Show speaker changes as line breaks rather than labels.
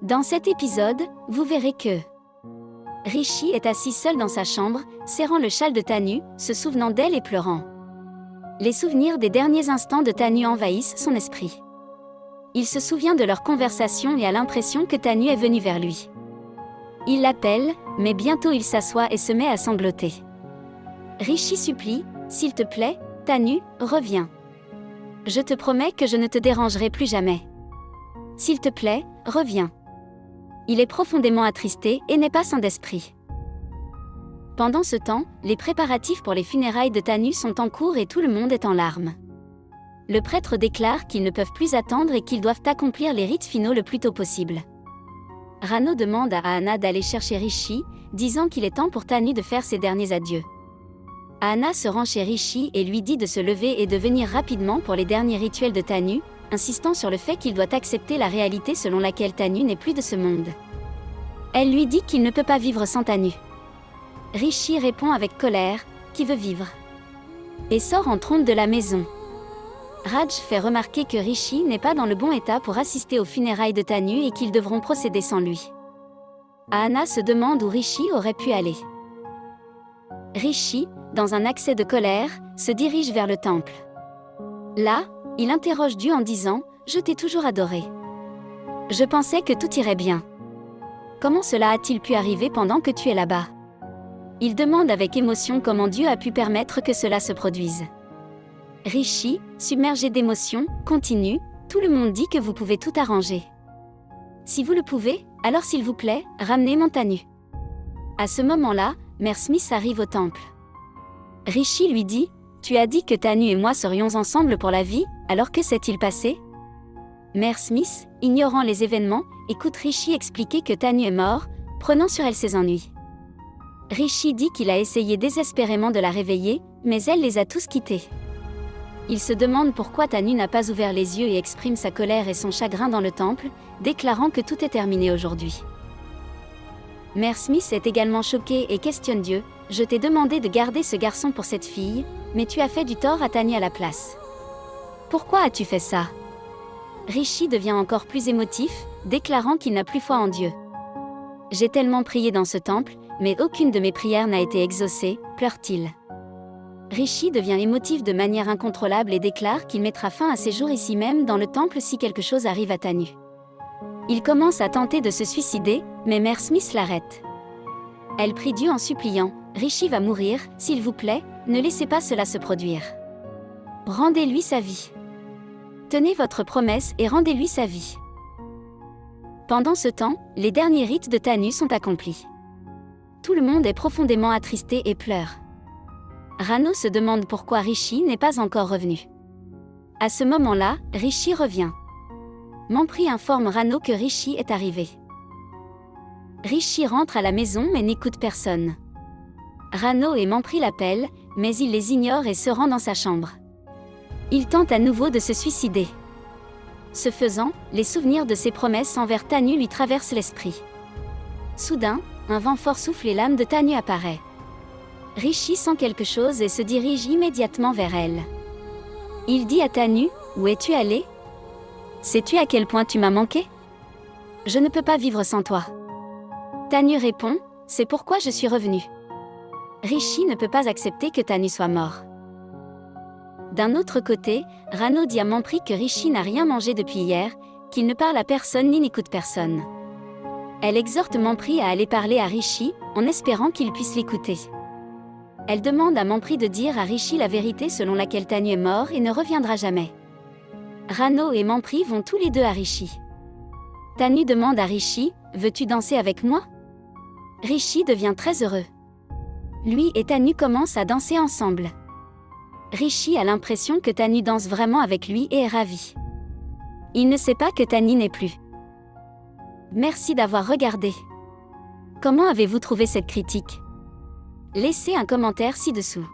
Dans cet épisode, vous verrez que Rishi est assis seul dans sa chambre, serrant le châle de Tanu, se souvenant d'elle et pleurant. Les souvenirs des derniers instants de Tanu envahissent son esprit. Il se souvient de leur conversation et a l'impression que Tanu est venue vers lui. Il l'appelle, mais bientôt il s'assoit et se met à sangloter. Rishi supplie, « S'il te plaît, Tanu, reviens. Je te promets que je ne te dérangerai plus jamais. S'il te plaît, reviens. » Il est profondément attristé et n'est pas sain d'esprit. Pendant ce temps, les préparatifs pour les funérailles de Tanu sont en cours et tout le monde est en larmes. Le prêtre déclare qu'ils ne peuvent plus attendre et qu'ils doivent accomplir les rites finaux le plus tôt possible. Rano demande à Ahana d'aller chercher Rishi, disant qu'il est temps pour Tanu de faire ses derniers adieux. Ahana se rend chez Rishi et lui dit de se lever et de venir rapidement pour les derniers rituels de Tanu, insistant sur le fait qu'il doit accepter la réalité selon laquelle Tanu n'est plus de ce monde. Elle lui dit qu'il ne peut pas vivre sans Tanu. Rishi répond avec colère, qui veut vivre, et sort en trompe de la maison. Raj fait remarquer que Rishi n'est pas dans le bon état pour assister aux funérailles de Tanu et qu'ils devront procéder sans lui. Ahana se demande où Rishi aurait pu aller. Rishi, dans un accès de colère, se dirige vers le temple. Là, il interroge Dieu en disant « Je t'ai toujours adoré. Je pensais que tout irait bien. Comment cela a-t-il pu arriver pendant que tu es là-bas ?» Il demande avec émotion comment Dieu a pu permettre que cela se produise. Rishi, submergé d'émotion, continue « Tout le monde dit que vous pouvez tout arranger. Si vous le pouvez, alors s'il vous plaît, ramenez mon Tanu. » À ce moment-là, Mère Smith arrive au temple. Rishi lui dit « Tu as dit que Tanu et moi serions ensemble pour la vie, alors que s'est-il passé ?» Mère Smith, ignorant les événements, écoute Rishi expliquer que Tanu est mort, prenant sur elle ses ennuis. Rishi dit qu'il a essayé désespérément de la réveiller, mais elle les a tous quittés. Il se demande pourquoi Tanu n'a pas ouvert les yeux et exprime sa colère et son chagrin dans le temple, déclarant que tout est terminé aujourd'hui. Mère Smith est également choquée et questionne Dieu. « Je t'ai demandé de garder ce garçon pour cette fille, mais tu as fait du tort à Tanu à la place. Pourquoi as-tu fait ça ?» Rishi devient encore plus émotif, déclarant qu'il n'a plus foi en Dieu. « J'ai tellement prié dans ce temple, mais aucune de mes prières n'a été exaucée, » pleure-t-il. Rishi devient émotif de manière incontrôlable et déclare qu'il mettra fin à ses jours ici même dans le temple si quelque chose arrive à Tanu. Il commence à tenter de se suicider, mais Mère Smith l'arrête. Elle prie Dieu en suppliant « Rishi va mourir, s'il vous plaît, ne laissez pas cela se produire. Rendez-lui sa vie. Tenez votre promesse et rendez-lui sa vie. » Pendant ce temps, les derniers rites de Tanu sont accomplis. Tout le monde est profondément attristé et pleure. Rano se demande pourquoi Rishi n'est pas encore revenu. À ce moment-là, Rishi revient. Mampri informe Rano que Rishi est arrivé. Rishi rentre à la maison mais n'écoute personne. Rano et Mampri l'appellent, mais il les ignore et se rend dans sa chambre. Il tente à nouveau de se suicider. Ce faisant, les souvenirs de ses promesses envers Tanu lui traversent l'esprit. Soudain, un vent fort souffle et l'âme de Tanu apparaît. Rishi sent quelque chose et se dirige immédiatement vers elle. Il dit à Tanu « Où es-tu allé ? Sais-tu à quel point tu m'as manqué ? Je ne peux pas vivre sans toi. » Tanu répond « C'est pourquoi je suis revenu. » Rishi ne peut pas accepter que Tanu soit mort. D'un autre côté, Rano dit à Mampri que Rishi n'a rien mangé depuis hier, qu'il ne parle à personne ni n'écoute personne. Elle exhorte Mampri à aller parler à Rishi, en espérant qu'il puisse l'écouter. Elle demande à Mampri de dire à Rishi la vérité selon laquelle Tanu est mort et ne reviendra jamais. Rano et Mampri vont tous les deux à Rishi. Tanu demande à Rishi « Veux-tu danser avec moi ?» Rishi devient très heureux. Lui et Tanu commencent à danser ensemble. Rishi a l'impression que Tanu danse vraiment avec lui et est ravi. Il ne sait pas que Tanu n'est plus. Merci d'avoir regardé. Comment avez-vous trouvé cette critique ? Laissez un commentaire ci-dessous.